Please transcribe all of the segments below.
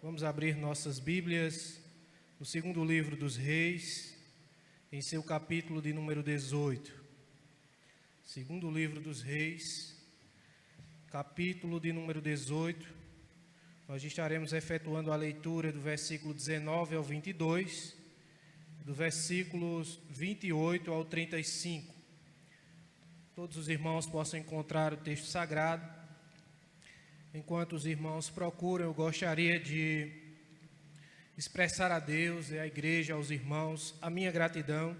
Vamos abrir nossas Bíblias no segundo livro dos Reis, em seu capítulo de número 18. Segundo livro dos Reis, capítulo de número 18. Nós estaremos efetuando a leitura do versículo 19 ao 22, do versículos 28 ao 35. Todos os irmãos possam encontrar o texto sagrado. Enquanto os irmãos procuram, eu gostaria de expressar a Deus, à igreja, aos irmãos, a minha gratidão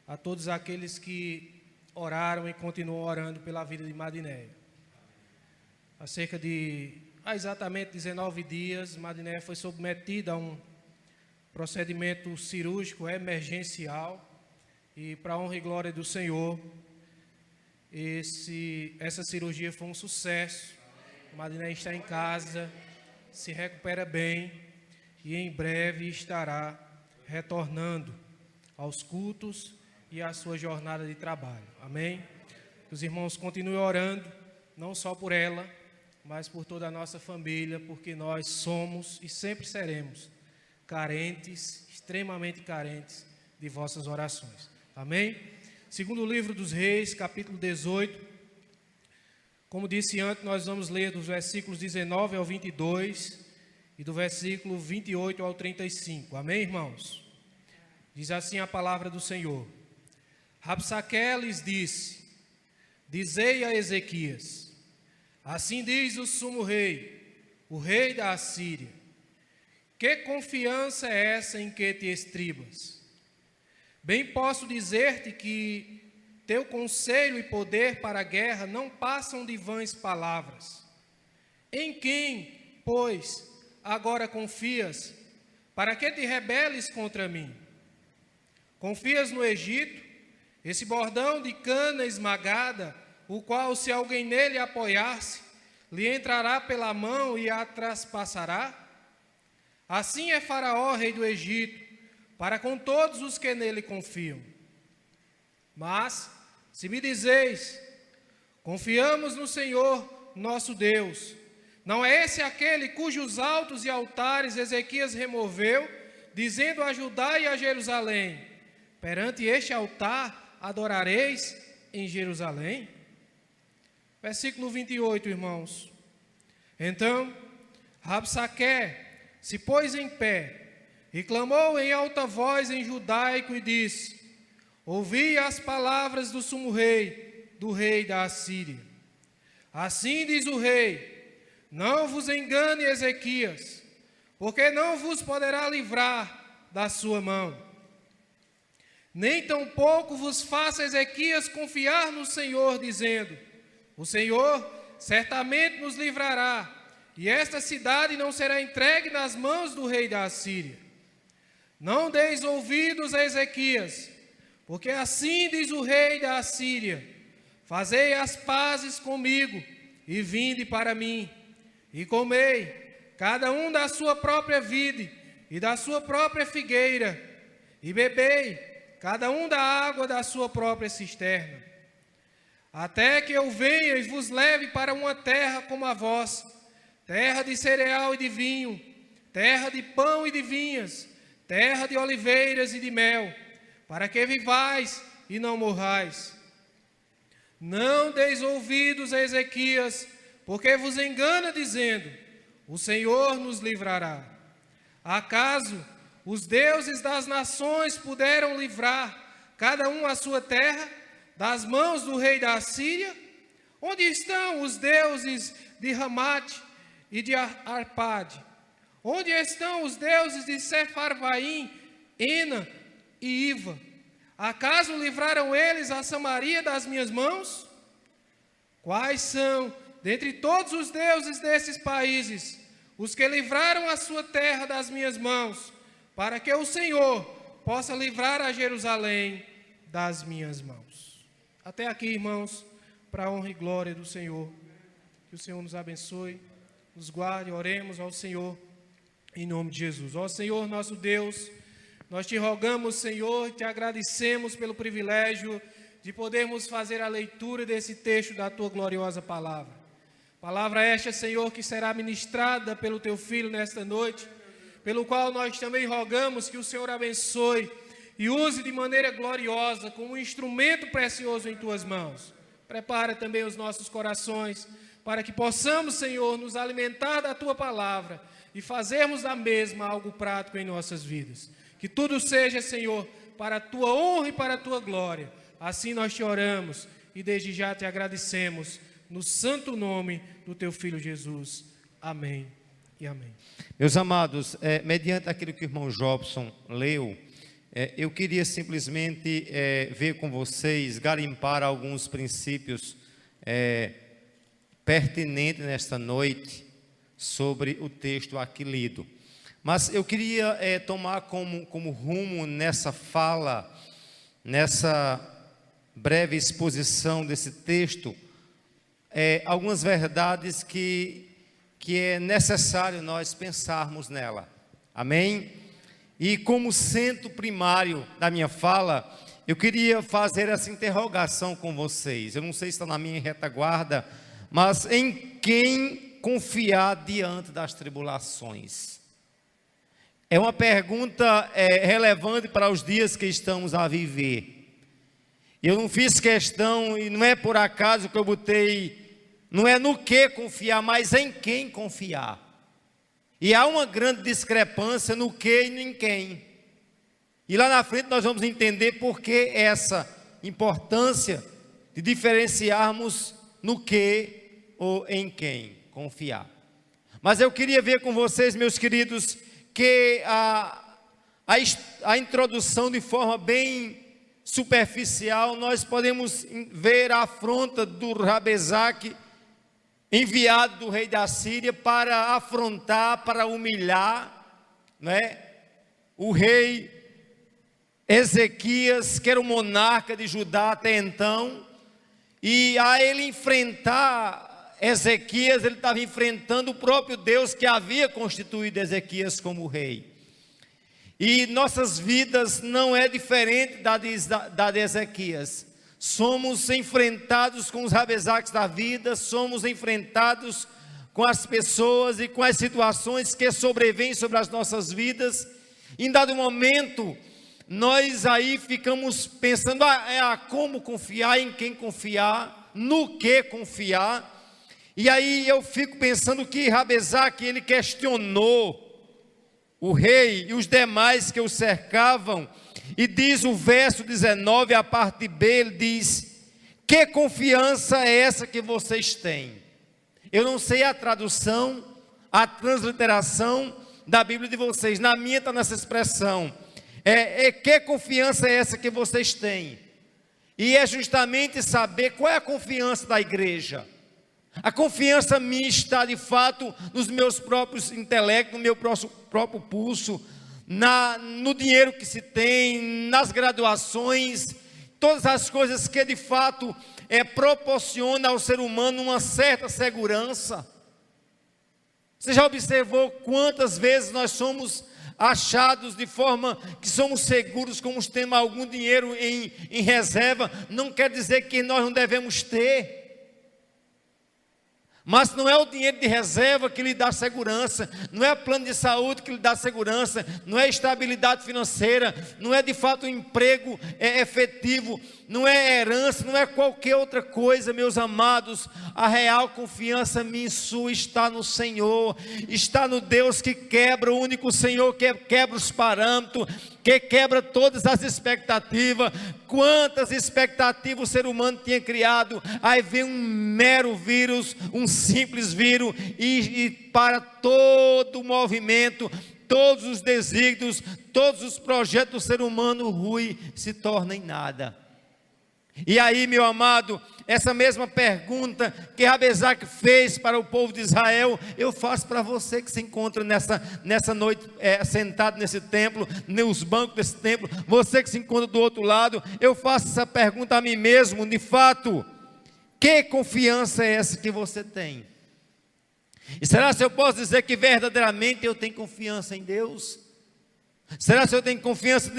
a todos aqueles que oraram e continuam orando pela vida de Madinéia. Há exatamente 19 dias, Madinéia foi submetida a um procedimento cirúrgico emergencial e, para a honra e glória do Senhor, essa cirurgia foi um sucesso. Madinéia está em casa, se recupera bem e em breve estará retornando aos cultos e à sua jornada de trabalho. Amém? Que os irmãos continuem orando, não só por ela, mas por toda a nossa família, porque nós somos e sempre seremos carentes, extremamente carentes de vossas orações. Amém? Segundo livro dos Reis, capítulo 18. Como disse antes, nós vamos ler dos versículos 19 ao 22 e do versículo 28 ao 35. Amém, irmãos? Diz assim a palavra do Senhor. Rabsaque lhes disse: Dizei a Ezequias: Assim diz o sumo rei, o rei da Assíria: Que confiança é essa em que te estribas? Bem posso dizer-te que teu conselho e poder para a guerra não passam de vãs palavras. Em quem, pois, agora confias, para que te rebeles contra mim? Confias no Egito, esse bordão de cana esmagada, o qual, se alguém nele apoiar-se, lhe entrará pela mão e a traspassará? Assim é Faraó, rei do Egito, para com todos os que nele confiam. Mas, se me dizeis, confiamos no Senhor nosso Deus, não é esse aquele cujos altos e altares Ezequias removeu, dizendo a Judá e a Jerusalém: perante este altar adorareis em Jerusalém? Versículo 28, irmãos. Então, Rabsaque se pôs em pé e clamou em alta voz em judaico e disse: Ouvi as palavras do sumo rei, do rei da Assíria. Assim diz o rei: não vos engane, Ezequias, porque não vos poderá livrar da sua mão. Nem tampouco vos faça Ezequias confiar no Senhor, dizendo: o Senhor certamente nos livrará, e esta cidade não será entregue nas mãos do rei da Assíria. Não deis ouvidos a Ezequias, porque assim diz o rei da Assíria: fazei as pazes comigo e vinde para mim, e comei, cada um da sua própria vide e da sua própria figueira, e bebei, cada um da água da sua própria cisterna, até que eu venha e vos leve para uma terra como a vossa, terra de cereal e de vinho, terra de pão e de vinhas, terra de oliveiras e de mel, para que vivais e não morrais. Não deis ouvidos a Ezequias, porque vos engana dizendo: o Senhor nos livrará. Acaso os deuses das nações puderam livrar cada um a sua terra das mãos do rei da Assíria? Onde estão os deuses de Ramate e de Arpade? Onde estão os deuses de Sefarvaim, Ena e Iva? Acaso livraram eles a Samaria das minhas mãos? Quais são, dentre todos os deuses desses países, os que livraram a sua terra das minhas mãos, para que o Senhor possa livrar a Jerusalém das minhas mãos? Até aqui, irmãos, para a honra e glória do Senhor. Que o Senhor nos abençoe, nos guarde. Oremos ao Senhor em nome de Jesus. Ó Senhor nosso Deus, nós te rogamos, Senhor, te agradecemos pelo privilégio de podermos fazer a leitura desse texto da tua gloriosa palavra. Palavra esta, Senhor, que será ministrada pelo Teu Filho nesta noite, pelo qual nós também rogamos que o Senhor abençoe e use de maneira gloriosa, como um instrumento precioso em Tuas mãos. Prepara também os nossos corações, para que possamos, Senhor, nos alimentar da Tua palavra e fazermos da mesma algo prático em nossas vidas. Que tudo seja, Senhor, para a Tua honra e para a Tua glória. Assim nós Te oramos e desde já Te agradecemos, no santo nome do Teu Filho Jesus. Amém e amém. Meus amados, mediante aquilo que o irmão Jobson leu, eu queria simplesmente ver com vocês, garimpar alguns princípios pertinentes nesta noite sobre o texto aqui lido. Mas eu queria tomar como rumo nessa fala, nessa breve exposição desse texto, algumas verdades que é necessário nós pensarmos nela. Amém? E como centro primário da minha fala, eu queria fazer essa interrogação com vocês. Eu não sei se está na minha retaguarda, mas em quem confiar diante das tribulações? É uma pergunta relevante para os dias que estamos a viver. Eu não fiz questão, e não é por acaso que eu botei, não é no que confiar, mas em quem confiar. E há uma grande discrepância no que e no em quem. E lá na frente nós vamos entender por que essa importância de diferenciarmos no que ou em quem confiar. Mas eu queria ver com vocês, meus queridos, que a introdução de forma bem superficial, nós podemos ver a afronta do Rabezaque, enviado do rei da Síria para afrontar, para humilhar, né, o rei Ezequias, que era o monarca de Judá até então. E a ele enfrentar Ezequias, ele estava enfrentando o próprio Deus que havia constituído Ezequias como rei. E nossas vidas não é diferente da de Ezequias. Somos enfrentados com os rabezaques da vida, somos enfrentados com as pessoas e com as situações que sobrevêm sobre as nossas vidas. Em dado momento, nós aí ficamos pensando, como confiar, em quem confiar, no que confiar. E aí eu fico pensando que Rabezaque, ele questionou o rei e os demais que o cercavam, e diz o verso 19, a parte B, ele diz: que confiança é essa que vocês têm? Eu não sei a tradução, a transliteração da Bíblia de vocês, na minha está nessa expressão, que confiança é essa que vocês têm? E é justamente saber qual é a confiança da igreja. A confiança minha está de fato nos meus próprios intelectos, no meu próprio pulso, no dinheiro que se tem, nas graduações, todas as coisas que de fato proporcionam ao ser humano uma certa segurança. Você já observou quantas vezes nós somos achados de forma que somos seguros, como temos algum dinheiro em reserva? Não quer dizer que nós não devemos ter. Mas não é o dinheiro de reserva que lhe dá segurança, não é o plano de saúde que lhe dá segurança, não é estabilidade financeira, não é de fato um emprego efetivo, não é herança, não é qualquer outra coisa, meus amados. A real confiança minha e sua está no Senhor, está no Deus que quebra, o único Senhor que quebra os parâmetros, que quebra todas as expectativas. Quantas expectativas o ser humano tinha criado, aí vem um mero vírus, um simples vírus, e para todo o movimento, todos os desígnios, todos os projetos do ser humano ruim se tornam em nada. E aí, meu amado, essa mesma pergunta que Rabezaque fez para o povo de Israel, eu faço para você que se encontra nessa noite sentado nesse templo, nos bancos desse templo, você que se encontra do outro lado, eu faço essa pergunta a mim mesmo. De fato, que confiança é essa que você tem? E será se eu posso dizer que verdadeiramente eu tenho confiança em Deus? Será se eu tenho confiança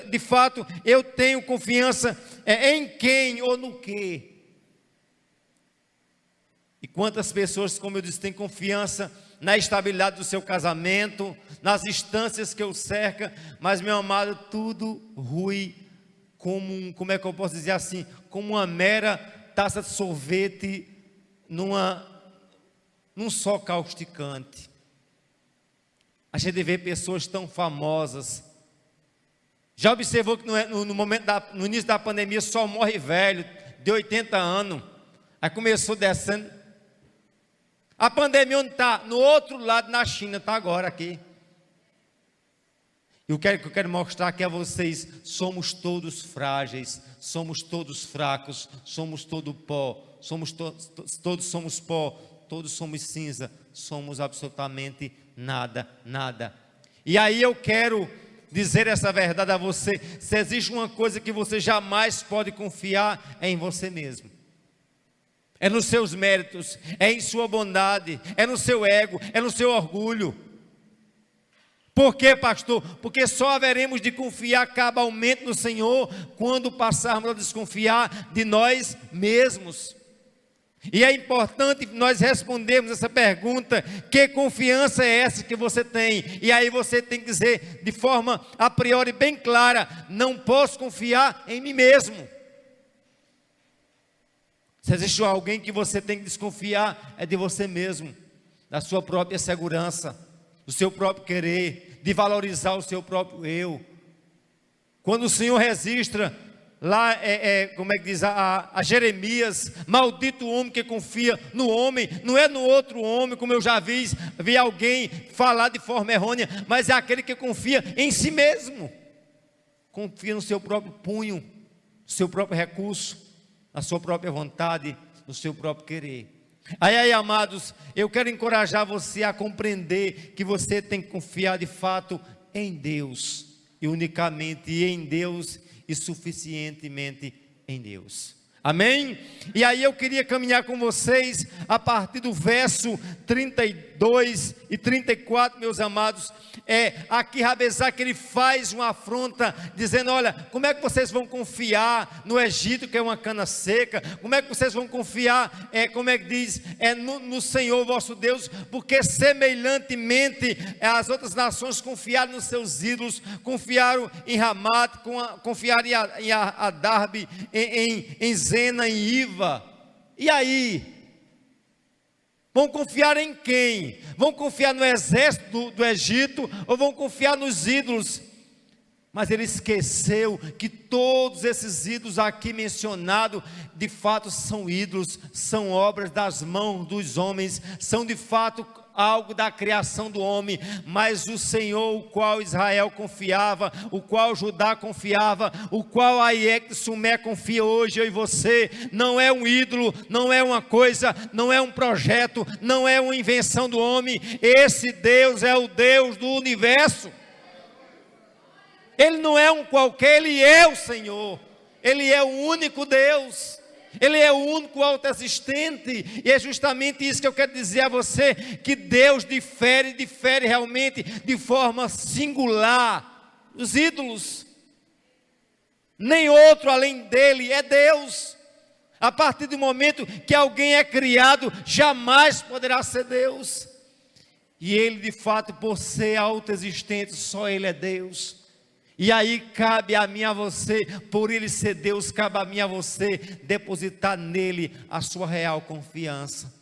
de fato, eu tenho confiança em quem ou no que? E quantas pessoas, como eu disse, têm confiança na estabilidade do seu casamento, nas instâncias que o cercam, mas, meu amado, tudo rui como é que eu posso dizer assim, como uma mera taça de sorvete num sol causticante. A gente vê pessoas tão famosas. Já observou que no início da pandemia só morre velho, de 80 anos. Aí começou descendo. A pandemia onde está? No outro lado, na China, está agora aqui. E o que eu quero mostrar aqui a vocês, somos todos frágeis, somos todos fracos, somos todo pó, todos somos pó, todos somos cinza, somos absolutamente nada, nada. E aí eu quero dizer essa verdade a você: se existe uma coisa que você jamais pode confiar, é em você mesmo. É nos seus méritos, é em sua bondade, é no seu ego, é no seu orgulho. Por quê, pastor? Porque só haveremos de confiar cabalmente no Senhor quando passarmos a desconfiar de nós mesmos. E é importante nós respondermos essa pergunta: que confiança é essa que você tem? E aí você tem que dizer de forma a priori bem clara: não posso confiar em mim mesmo. Se existe alguém que você tem que desconfiar, é de você mesmo, da sua própria segurança, do seu próprio querer, de valorizar o seu próprio eu. Quando o Senhor registra lá, como é que diz a Jeremias: maldito o homem que confia no homem, não é no outro homem, como eu já vi alguém falar de forma errônea, mas é aquele que confia em si mesmo, confia no seu próprio punho, no seu próprio recurso, na sua própria vontade, no seu próprio querer. Aí, amados, eu quero encorajar você a compreender que você tem que confiar de fato em Deus, e unicamente em Deus, e suficientemente em Deus. Amém? E aí eu queria caminhar com vocês a partir do verso 32 e 34, meus amados. Aqui Rabezaque, ele faz uma afronta, dizendo: olha, como é que vocês vão confiar no Egito, que é uma cana seca? Como é que vocês vão confiar, como é que diz, no Senhor vosso Deus? Porque semelhantemente as outras nações confiaram nos seus ídolos, confiaram em Ramat, confiaram em Adarbe, em Zena, em Iva. E aí? Vão confiar em quem? Vão confiar no exército do Egito, ou vão confiar nos ídolos? Mas ele esqueceu que todos esses ídolos aqui mencionados, de fato são ídolos, são obras das mãos dos homens, são de fato algo da criação do homem. Mas o Senhor, o qual Israel confiava, o qual Judá confiava, o qual Aiek Sumé confia hoje, eu e você, não é um ídolo, não é uma coisa, não é um projeto, não é uma invenção do homem. Esse Deus é o Deus do universo. Ele não é um qualquer, Ele é o Senhor, Ele é o único Deus, Ele é o único autoexistente. E é justamente isso que eu quero dizer a você, que Deus difere realmente de forma singular dos ídolos. Nem outro além dele é Deus. A partir do momento que alguém é criado, jamais poderá ser Deus. E Ele de fato, por ser autoexistente, só Ele é Deus. E aí cabe a mim, a você, por Ele ser Deus, cabe a mim, a você, depositar nele a sua real confiança.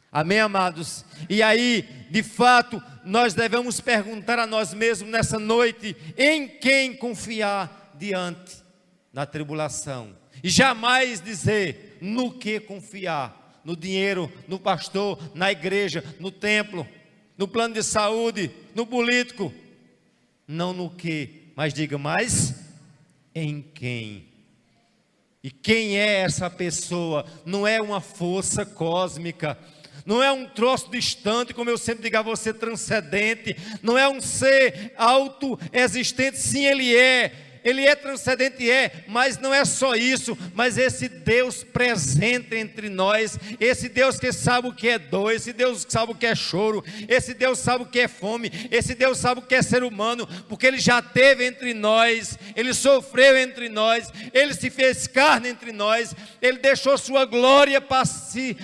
Amém, amados? E aí, de fato, nós devemos perguntar a nós mesmos nessa noite: em quem confiar diante da tribulação? E jamais dizer no que confiar: no dinheiro, no pastor, na igreja, no templo, no plano de saúde, no político. Não no que, mas diga: mas em quem? E quem é essa pessoa? Não é uma força cósmica, não é um troço distante, como eu sempre digo a você, transcendente, não é um ser autoexistente. Sim, Ele é. Ele é transcendente, mas não é só isso, mas esse Deus presente entre nós, esse Deus que sabe o que é dor, esse Deus que sabe o que é choro, esse Deus sabe o que é fome, esse Deus sabe o que é ser humano, porque Ele já esteve entre nós, Ele sofreu entre nós, Ele se fez carne entre nós, Ele deixou sua glória para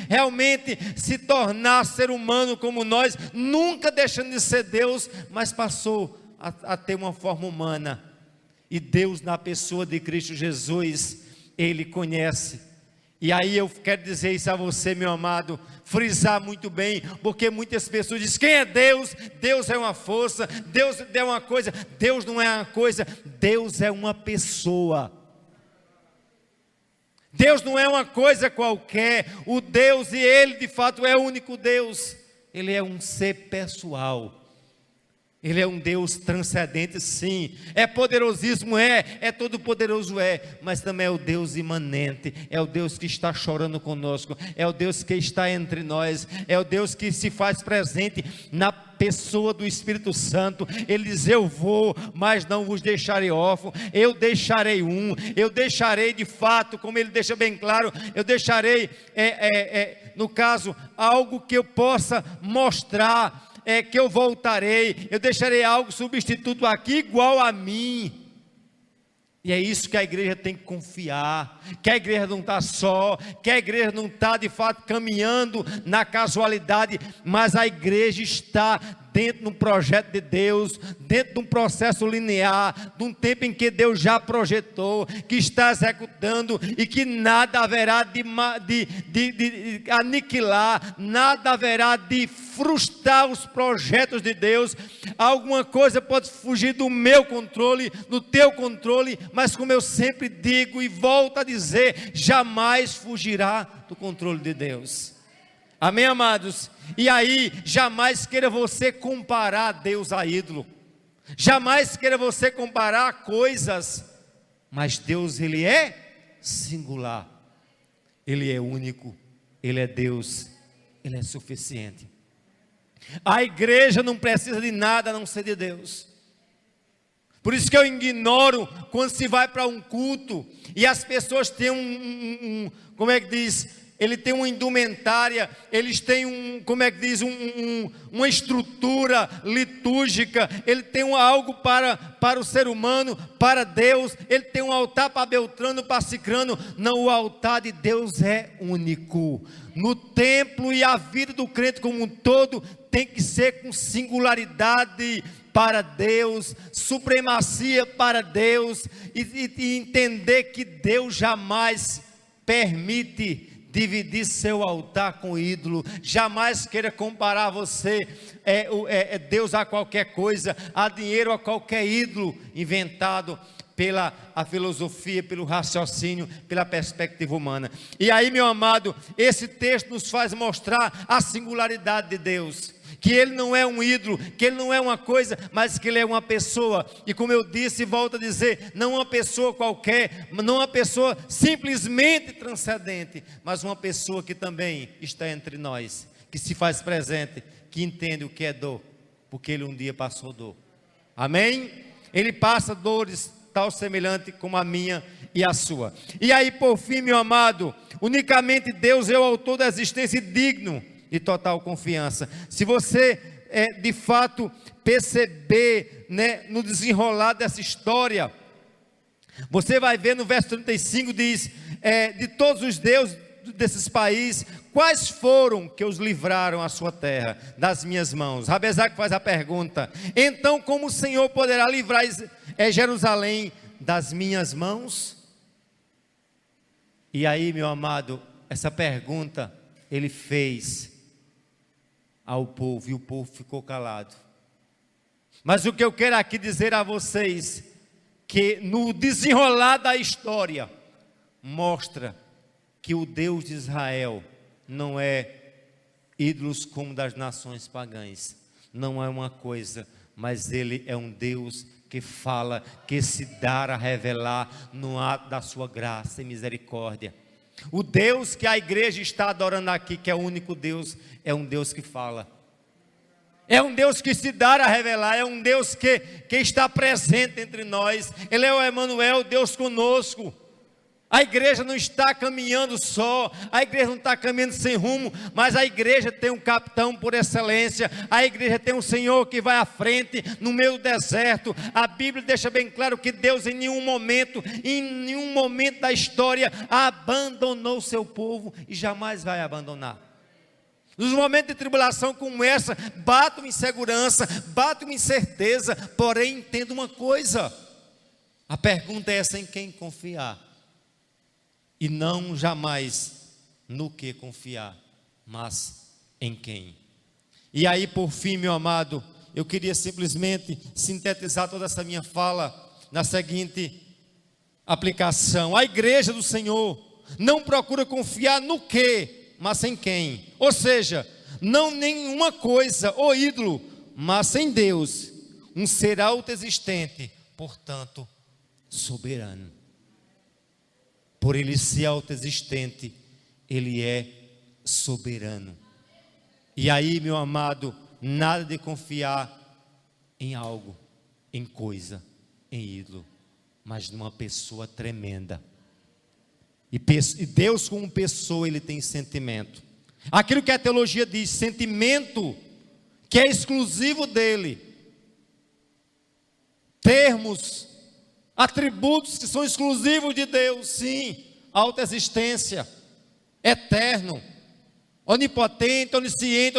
realmente se tornar ser humano como nós, nunca deixando de ser Deus, mas passou a ter uma forma humana. E Deus, na pessoa de Cristo Jesus, Ele conhece. E aí eu quero dizer isso a você, meu amado, frisar muito bem, porque muitas pessoas dizem: quem é Deus? Deus é uma força, Deus é uma coisa. Deus não é uma coisa, Deus é uma pessoa. Deus não é uma coisa qualquer. O Deus, e Ele de fato é o único Deus, Ele é um ser pessoal. Ele é um Deus transcendente, sim, é poderosíssimo, é todo poderoso, mas também é o Deus imanente, é o Deus que está chorando conosco, é o Deus que está entre nós, é o Deus que se faz presente na pessoa do Espírito Santo. Ele diz: eu vou, mas não vos deixarei órfão, eu deixarei eu deixarei de fato, como ele deixa bem claro, eu deixarei, no caso, algo que eu possa mostrar, que eu voltarei, eu deixarei algo substituto aqui igual a mim. E é isso que a igreja tem que confiar, que a igreja não está só, que a igreja não está de fato caminhando na casualidade, mas a igreja está dentro de um projeto de Deus, dentro de um processo linear, de um tempo em que Deus já projetou, que está executando, e que nada haverá de aniquilar, nada haverá de frustrar os projetos de Deus. Alguma coisa pode fugir do meu controle, do teu controle, mas como eu sempre digo e volto a dizer, jamais fugirá do controle de Deus. Amém, amados? E aí, jamais queira você comparar Deus a ídolo, jamais queira você comparar coisas, mas Deus, Ele é singular, Ele é único, Ele é Deus, Ele é suficiente. A igreja não precisa de nada a não ser de Deus. Por isso que eu ignoro quando se vai para um culto e as pessoas têm como é que diz? Ele tem uma indumentária, eles têm como é que diz? Uma estrutura litúrgica, ele tem algo para o ser humano, para Deus, ele tem um altar para Beltrano, para Cicrano. Não, o altar de Deus é único. No templo, e a vida do crente como um todo tem que ser com singularidade para Deus, supremacia para Deus, e entender que Deus jamais permite dividir seu altar com ídolo. Jamais queira comparar você, Deus a qualquer coisa, a dinheiro, a qualquer ídolo inventado pela a filosofia, pelo raciocínio, pela perspectiva humana. E aí, meu amado, esse texto nos faz mostrar a singularidade de Deus, que Ele não é um ídolo, que Ele não é uma coisa, mas que Ele é uma pessoa. E como eu disse e volto a dizer, não uma pessoa qualquer, não uma pessoa simplesmente transcendente, mas uma pessoa que também está entre nós, que se faz presente, que entende o que é dor, porque Ele um dia passou dor. Amém? Ele passa dores tal semelhante como a minha e a sua. E aí, por fim, meu amado, unicamente Deus é o autor da existência, digno de total confiança. Se você de fato perceber, no desenrolar dessa história, você vai ver no verso 35, diz, de todos os deuses desses países, quais foram que os livraram à sua terra, das minhas mãos? Rabezaque faz a pergunta: então como o Senhor poderá livrar Jerusalém das minhas mãos? E aí, meu amado, essa pergunta ele fez ao povo, e o povo ficou calado. Mas o que eu quero aqui dizer a vocês, que no desenrolar da história, mostra que o Deus de Israel não é ídolos como das nações pagãs, não é uma coisa, mas Ele é um Deus que fala, que se dá a revelar no ato da sua graça e misericórdia. O Deus que a igreja está adorando aqui, que é o único Deus, é um Deus que fala. É um Deus que se dá a revelar, é um Deus que está presente entre nós. Ele é o Emanuel, Deus conosco. A igreja não está caminhando só, a igreja não está caminhando sem rumo, mas a igreja tem um capitão por excelência, a igreja tem um Senhor que vai à frente no meio do deserto. A Bíblia deixa bem claro que Deus em nenhum momento da história abandonou o seu povo e jamais vai abandonar. Nos momentos de tribulação como essa, bate uma insegurança, bate uma incerteza, porém entenda uma coisa, a pergunta é essa: em quem confiar? E não jamais no que confiar, mas em quem. E aí, por fim, meu amado, eu queria simplesmente sintetizar toda essa minha fala na seguinte aplicação: a igreja do Senhor não procura confiar no que, mas em quem. Ou seja, não nenhuma coisa ou ídolo, mas em Deus, um ser autoexistente, portanto soberano. Por ele ser autoexistente, ele é soberano. E aí, meu amado, nada de confiar em algo, em coisa, em ídolo, mas numa pessoa tremenda. E Deus, como pessoa, ele tem sentimento. Aquilo que a teologia diz, sentimento que é exclusivo dele. Termos, atributos que são exclusivos de Deus, sim. Autoexistência, eterno, onipotente, onisciente,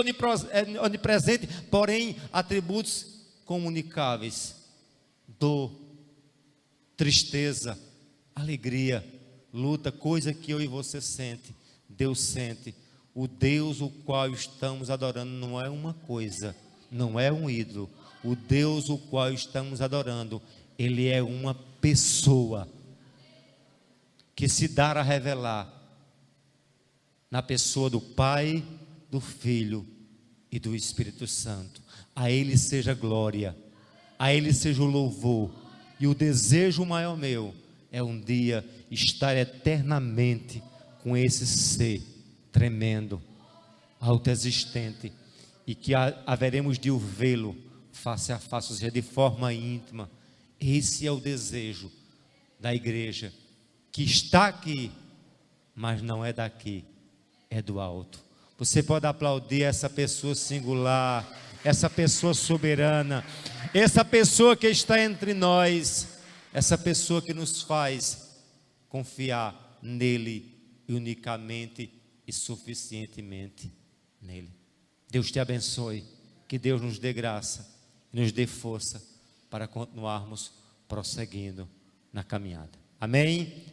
onipresente, porém atributos comunicáveis. Dor, tristeza, alegria, luta, coisa que eu e você sente, Deus sente. O Deus o qual estamos adorando não é uma coisa, não é um ídolo. O Deus o qual estamos adorando, ele é uma pessoa que se dá a revelar na pessoa do Pai, do Filho e do Espírito Santo. A ele seja glória, a ele seja o louvor, e o desejo maior meu é um dia estar eternamente com esse ser tremendo, autoexistente, e que haveremos de o vê-lo face a face, ou seja, de forma íntima. Esse é o desejo da igreja, que está aqui, mas não é daqui, é do alto. Você pode aplaudir essa pessoa singular, essa pessoa soberana, essa pessoa que está entre nós, essa pessoa que nos faz confiar nele e unicamente e suficientemente nele. Deus te abençoe, que Deus nos dê graça, nos dê força para continuarmos prosseguindo na caminhada. Amém?